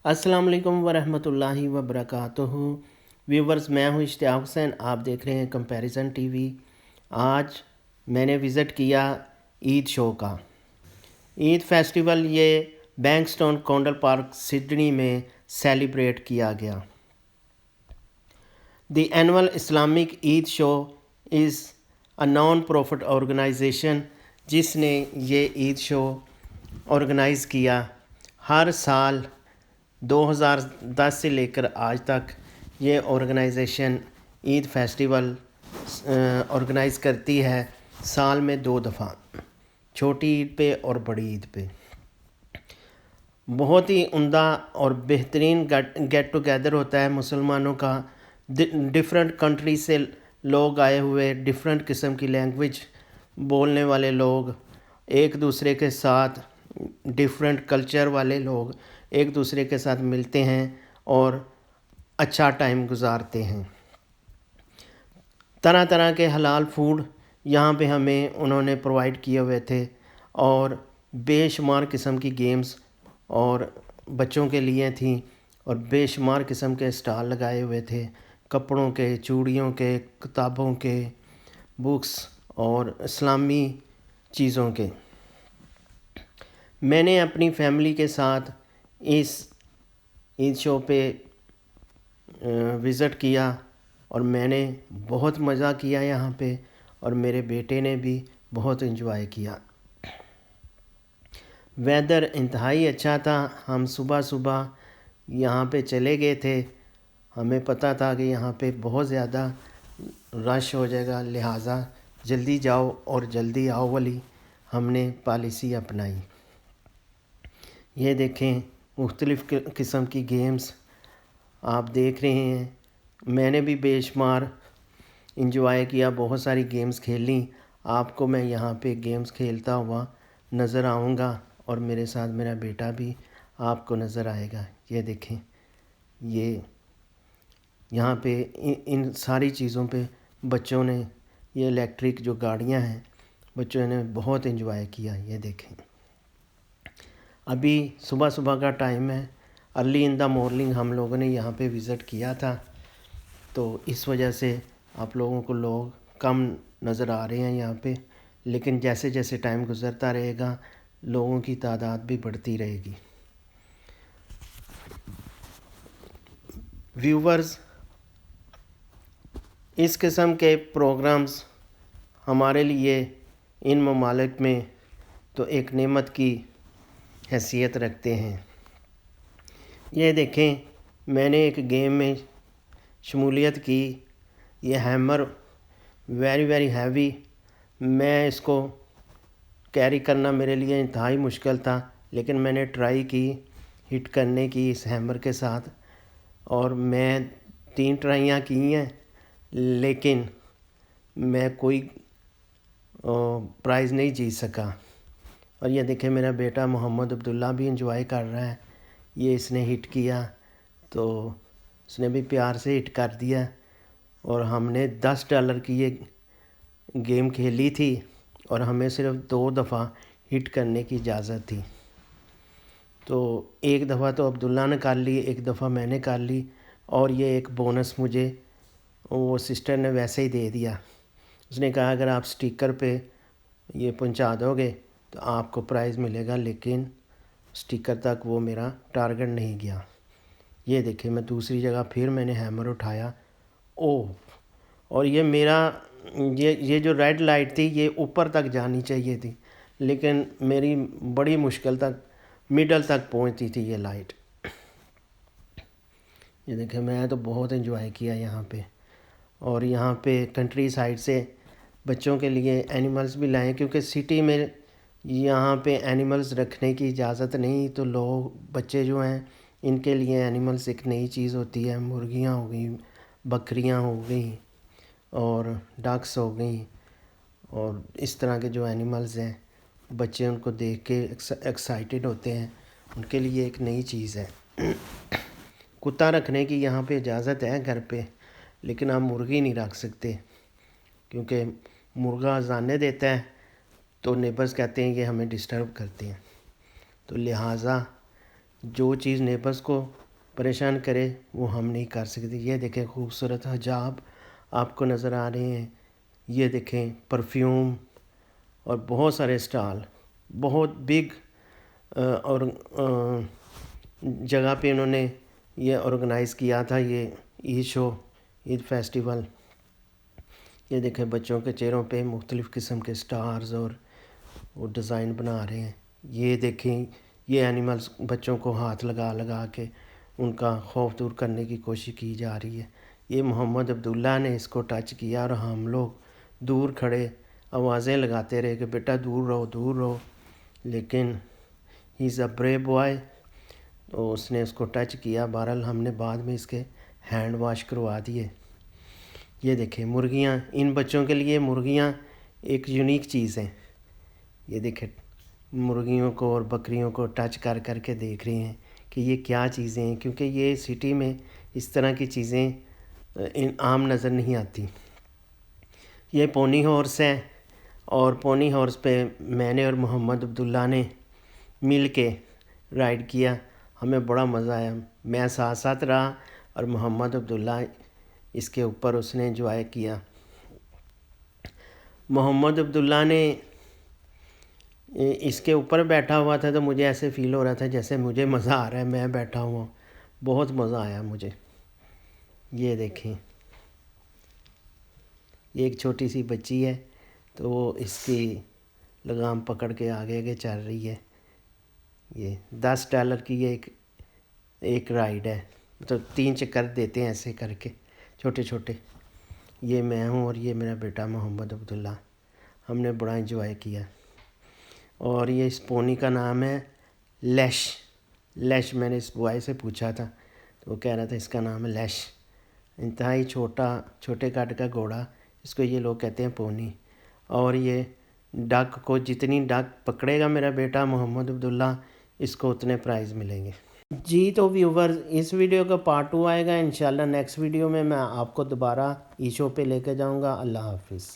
السلام علیکم ورحمۃ اللہ وبرکاتہ ویورز، میں ہوں اشتیاق حسین، آپ دیکھ رہے ہیں کمپیریزن ٹی وی۔ آج میں نے وزٹ کیا عید شو کا۔ عید فیسٹیول یہ بینک سٹون کونڈل پارک سڈنی میں سیلیبریٹ کیا گیا۔ دی اینول اسلامک عید شو از اے نان پروفٹ آرگنائزیشن جس نے یہ عید شو آرگنائز کیا۔ ہر سال 2010 سے لے کر آج تک یہ آرگنائزیشن عید فیسٹیول آرگنائز کرتی ہے، سال میں 2 دفعہ، چھوٹی عید پہ اور بڑی عید پہ۔ بہت ہی عمدہ اور بہترین گیٹ ٹوگیدر ہوتا ہے مسلمانوں کا۔ ڈفرینٹ کنٹری سے لوگ آئے ہوئے، ڈفرینٹ قسم کی لینگویج بولنے والے لوگ ایک دوسرے کے ساتھ، ڈفرینٹ کلچر والے لوگ ایک دوسرے کے ساتھ ملتے ہیں اور اچھا ٹائم گزارتے ہیں۔ طرح طرح کے حلال فوڈ یہاں پہ ہمیں انہوں نے پرووائڈ کیے ہوئے تھے، اور بے شمار قسم کی گیمز اور بچوں کے لیے تھیں، اور بے شمار قسم کے اسٹال لگائے ہوئے تھے، کپڑوں کے، چوڑیوں کے، کتابوں کے، بکس اور اسلامی چیزوں کے۔ میں نے اپنی فیملی کے ساتھ اس عید شو پہ وزٹ کیا، اور میں نے بہت مزہ کیا یہاں پہ، اور میرے بیٹے نے بھی بہت انجوائے کیا۔ ویدر انتہائی اچھا تھا۔ ہم صبح صبح یہاں پہ چلے گئے تھے، ہمیں پتہ تھا کہ یہاں پہ بہت زیادہ رش ہو جائے گا، لہٰذا جلدی جاؤ اور جلدی آؤ والی ہم نے پالیسی اپنائی۔ یہ دیکھیں مختلف قسم کی گیمز آپ دیکھ رہے ہیں۔ میں نے بھی بے شمار انجوائے کیا، بہت ساری گیمز کھیلیں۔ آپ کو میں یہاں پہ گیمز کھیلتا ہوا نظر آؤں گا، اور میرے ساتھ میرا بیٹا بھی آپ کو نظر آئے گا۔ یہ دیکھیں، یہ یہاں پہ ان ساری چیزوں پہ بچوں نے، یہ الیکٹرک جو گاڑیاں ہیں، بچوں نے بہت انجوائے کیا۔ یہ دیکھیں، ابھی صبح صبح کا ٹائم ہے، ارلی ان دا مارننگ ہم لوگوں نے یہاں پہ وزٹ کیا تھا، تو اس وجہ سے آپ لوگوں کو لوگ کم نظر آ رہے ہیں یہاں پہ، لیکن جیسے جیسے ٹائم گزرتا رہے گا لوگوں کی تعداد بھی بڑھتی رہے گی۔ ویورز، اس قسم کے پروگرامز ہمارے لیے ان ممالک میں تو ایک نعمت کی حیثیت رکھتے ہیں۔ یہ دیکھیں، میں نے ایک گیم میں شمولیت کی، یہ ہیمر ویری ویری ہیوی، میں اس کو کیری کرنا میرے لیے انتہائی مشکل تھا، لیکن میں نے ٹرائی کی ہٹ کرنے کی اس ہیمر کے ساتھ، اور میں 3 ٹرائیاں کی ہیں، لیکن میں کوئی پرائز نہیں جیت سکا۔ اور یہ دیکھیں میرا بیٹا محمد عبداللہ بھی انجوائے کر رہا ہے، یہ اس نے ہٹ کیا تو اس نے بھی پیار سے ہٹ کر دیا، اور ہم نے $10 کی یہ گیم کھیلی تھی، اور ہمیں صرف 2 دفعہ ہٹ کرنے کی اجازت تھی۔ تو ایک دفعہ تو عبداللہ نے کر لی، ایک دفعہ میں نے کر لی، اور یہ ایک بونس مجھے وہ سسٹر نے ویسے ہی دے دیا۔ اس نے کہا اگر آپ سٹیکر پہ یہ پہنچا دو گے تو آپ کو پرائز ملے گا، لیکن سٹیکر تک وہ میرا ٹارگٹ نہیں گیا۔ یہ دیکھیں، میں دوسری جگہ پھر میں نے ہیمر اٹھایا، اور یہ میرا یہ جو ریڈ لائٹ تھی یہ اوپر تک جانی چاہیے تھی، لیکن میری بڑی مشکل تک مڈل تک پہنچتی تھی یہ لائٹ۔ یہ دیکھیں، میں تو بہت انجوائے کیا یہاں پہ، اور یہاں پہ کنٹری سائڈ سے بچوں کے لیے اینیملز بھی لائیں، کیونکہ سٹی میں یہاں پہ اینیملز رکھنے کی اجازت نہیں، تو لوگ بچے جو ہیں ان کے لیے اینیملز ایک نئی چیز ہوتی ہے۔ مرغیاں ہو گئیں، بکریاں ہو گئیں، اور ڈکس ہو گئیں، اور اس طرح کے جو اینیملز ہیں بچے ان کو دیکھ کے ایکسائٹڈ ہوتے ہیں، ان کے لیے ایک نئی چیز ہے۔ کتا رکھنے کی یہاں پہ اجازت ہے گھر پہ، لیکن آپ مرغی نہیں رکھ سکتے، کیونکہ مرغا ازانے دیتا ہے تو نیبرز کہتے ہیں یہ ہمیں ڈسٹرب کرتے ہیں، تو لہٰذا جو چیز نیبرز کو پریشان کرے وہ ہم نہیں کر سکتے۔ یہ دیکھیں خوبصورت حجاب آپ کو نظر آ رہے ہیں، یہ دیکھیں پرفیوم اور بہت سارے اسٹال، بہت بگ اور جگہ پہ انہوں نے یہ آرگنائز کیا تھا یہ عید شو، عید فیسٹیول۔ یہ دیکھیں بچوں کے چہروں پہ مختلف قسم کے سٹارز اور وہ ڈیزائن بنا رہے ہیں۔ یہ دیکھیں یہ اینیملز بچوں کو ہاتھ لگا لگا کے ان کا خوف دور کرنے کی کوشش کی جا رہی ہے۔ یہ محمد عبداللہ نے اس کو ٹچ کیا اور ہم لوگ دور کھڑے آوازیں لگاتے رہے کہ بیٹا دور رہو دور رہو، لیکن ہی از اے بریو بوائے، تو اس نے اس کو ٹچ کیا۔ بہرحال ہم نے بعد میں اس کے ہینڈ واش کروا دیے۔ یہ دیکھیں مرغیاں، ان بچوں کے لیے مرغیاں ایک یونیک چیز ہیں۔ یہ دیکھیں مرغیوں کو اور بکریوں کو ٹچ کر کر کے دیکھ رہے ہیں کہ یہ کیا چیزیں ہیں، کیونکہ یہ سٹی میں اس طرح کی چیزیں عام نظر نہیں آتی۔ یہ پونی ہارس ہے اور پونی ہارس پہ میں نے اور محمد عبداللہ نے مل کے رائڈ کیا، ہمیں بڑا مزہ آیا۔ میں ساتھ ساتھ رہا اور محمد عبداللہ اس کے اوپر اس نے انجوائے کیا۔ محمد عبداللہ نے اس کے اوپر بیٹھا ہوا تھا تو مجھے ایسے فیل ہو رہا تھا جیسے مجھے مزہ آ رہا ہے، میں بیٹھا ہوا، بہت مزہ آیا مجھے۔ یہ دیکھیں یہ ایک چھوٹی سی بچی ہے تو وہ اس کی لگام پکڑ کے آگے آگے چل رہی ہے۔ یہ $10 کی ایک رائڈ ہے، مطلب 3 چکر دیتے ہیں ایسے کر کے چھوٹے چھوٹے۔ یہ میں ہوں اور یہ میرا بیٹا محمد عبداللہ، ہم نے بڑا انجوائے کیا۔ اور یہ اس پونی کا نام ہے لیش، میں نے اس بوائے سے پوچھا تھا تو وہ کہہ رہا تھا اس کا نام ہے لیش، انتہائی چھوٹے کٹ کا گھوڑا، اس کو یہ لوگ کہتے ہیں پونی۔ اور یہ ڈک کو جتنی ڈک پکڑے گا میرا بیٹا محمد عبداللہ اس کو اتنے پرائز ملیں گے۔ جی تو ویورز اس ویڈیو کا پارٹ 2 آئے گا انشاءاللہ، نیکسٹ ویڈیو میں آپ کو دوبارہ ایشو پہ لے کے جاؤں گا۔ اللہ حافظ۔